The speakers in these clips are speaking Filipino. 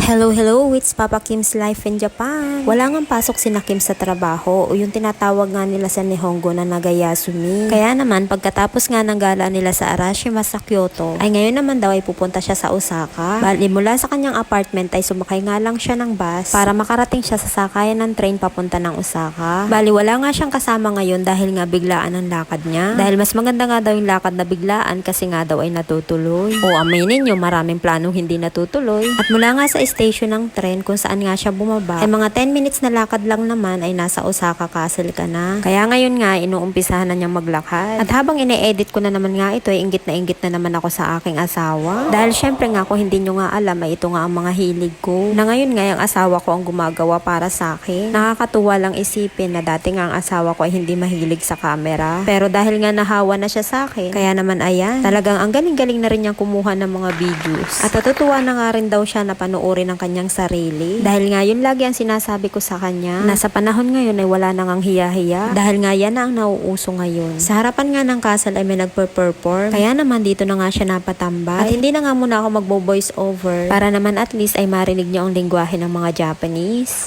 Hello, it's Papa Kim's Life in Japan. Wala ngang pasok si Kim sa trabaho o yung tinatawag nga nila sa Nihongo na Nagayasumi. Kaya naman, pagkatapos nga ng gala nila sa Arashima sa Kyoto, ay ngayon naman daw ay pupunta siya sa Osaka. Bali mula sa kanyang apartment ay sumakay nga lang siya ng bus para makarating siya sa sakayan ng train papunta ng Osaka. Bali wala nga siyang kasama ngayon dahil nga biglaan ang lakad niya. Dahil mas maganda nga daw yung lakad na biglaan kasi nga daw ay natutuloy. O aminin nyo, maraming planong hindi natutuloy. At mula nga sa station ng tren kung saan nga siya bumaba, ay mga 10 minutes na lakad lang naman ay nasa Osaka Castle ka na. Kaya ngayon nga, inuumpisahan na niyang maglakad. At habang ine-edit ko na naman nga ito, ay inggit na naman ako sa aking asawa. Dahil syempre nga, kung hindi nyo nga alam, ay ito nga ang mga hilig ko. Na ngayon nga, yung asawa ko ang gumagawa para sa akin. Nakakatuwa lang isipin na dati nga ang asawa ko ay hindi mahilig sa camera. Pero dahil nga nahawa na siya sa akin, kaya naman ayan, talagang ang galing-galing na rin niyang kumuha ng mga videos. At natutuwa na nga rin daw siya na panoorin ng kanyang sarili. Dahil nga yun lagi ang sinasabi ko sa kanya, na sa panahon ngayon ay wala nang ang hiya-hiya. Dahil nga yan na ang nauuso ngayon. Sa harapan nga ng castle ay may nagper-perform. Kaya naman dito na nga siya napatambay. At hindi na nga muna ako magbo-voice over para naman at least ay marinig niyo ang lingwahe ng mga Japanese.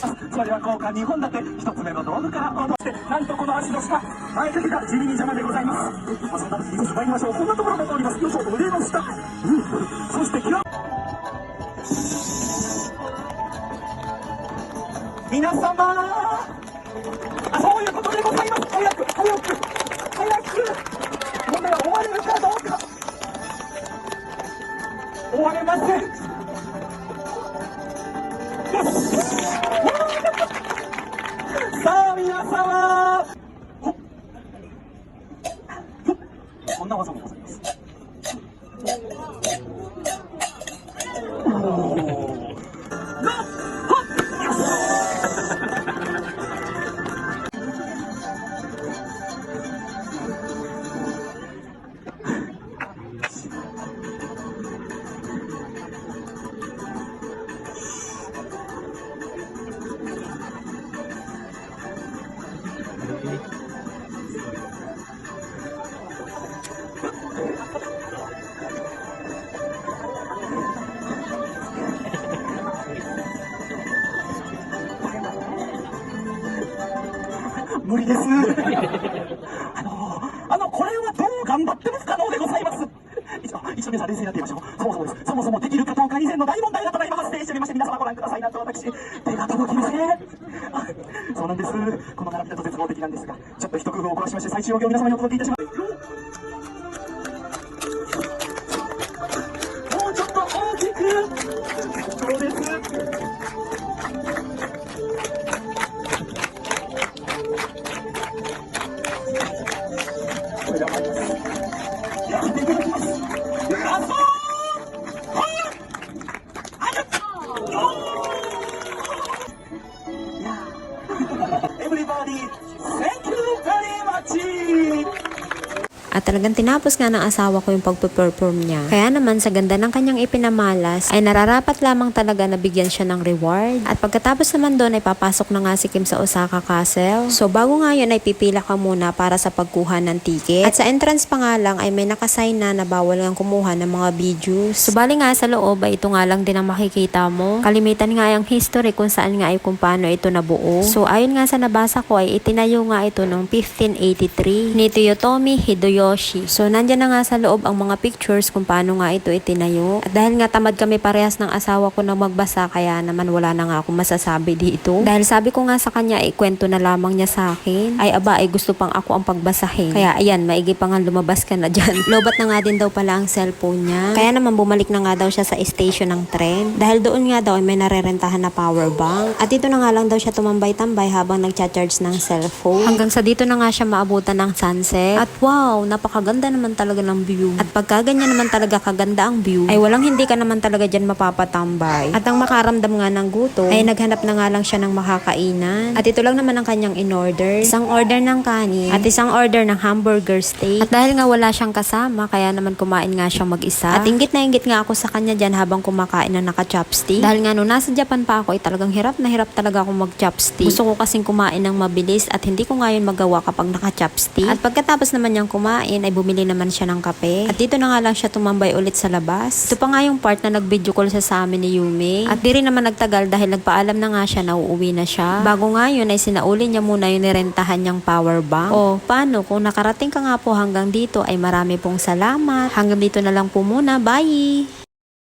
At talagang tinapos nga ng asawa ko yung pagpe-perform niya. Kaya naman sa ganda ng kanyang ipinamalas, ay nararapat lamang talaga na bigyan siya ng reward. At pagkatapos naman doon ay papasok na nga si Kim sa Osaka Castle. So bago nga yun ay pipila ka muna para sa pagkuha ng ticket. At sa entrance pa nga lang ay may nakasign na bawal nga kumuha ng mga videos. So bali nga sa loob ay ito nga lang din ang makikita mo. Kalimitan nga yung history kung saan nga ay kung paano ito nabuo. So ayon nga sa nabasa ko ay itinayo nga ito noong 1583 ni Toyotomi Hideyoshi. So, nandyan na nga sa loob ang mga pictures kung paano nga ito itinayo. At dahil nga tamad kami parehas ng asawa ko na magbasa, kaya naman wala na nga akong masasabi dito. Dahil sabi ko nga sa kanya, ikwento na lamang niya sa akin. Ay aba, ay gusto pang ako ang pagbasahin. Kaya ayan, maigi pa nga lumabas ka na dyan. Lobat na nga din daw pala ang cellphone niya. Kaya naman bumalik na nga daw siya sa station ng tren. Dahil doon nga daw ay may narerentahan na power bank. At dito na nga lang daw siya tumambay-tambay habang nagcha-charge ng cellphone. Hanggang sa dito na nga siya maabutan ng sunset. At wow, napakaganda naman talaga ng view. At pagka ganyan naman talaga kaganda ang view, ay walang hindi ka naman talaga dyan mapapatambay. At ang makaramdam nga ng gutom, ay naghanap na nga lang siya ng makakainan. At ito lang naman ang kanyang in-order. Isang order ng kanin, at isang order ng hamburger steak. At dahil nga wala siyang kasama, kaya naman kumain nga siyang mag-isa. At inggit na inggit nga ako sa kanya dyan habang kumakain na naka-chopstick. Dahil nga nung nasa Japan pa ako, ay talagang hirap na hirap talaga akong mag-chopstick. Gusto ko kasing kumain ng mabilis at hindi ko nga yun magawa kapag naka-chopstick. At pagkatapos naman niyang kumain, kumain ay bumili naman siya ng kape. At dito na nga lang siya tumambay ulit sa labas. Ito pa nga yung part na nag-video call siya sa amin ni Yume. At di rin naman nagtagal dahil nagpaalam na nga siya na uuwi na siya. Bago nga yun ay sinauli niya muna yung nirentahan niyang power bank. O paano kung nakarating ka nga po hanggang dito ay marami pong salamat. Hanggang dito na lang po muna. Bye!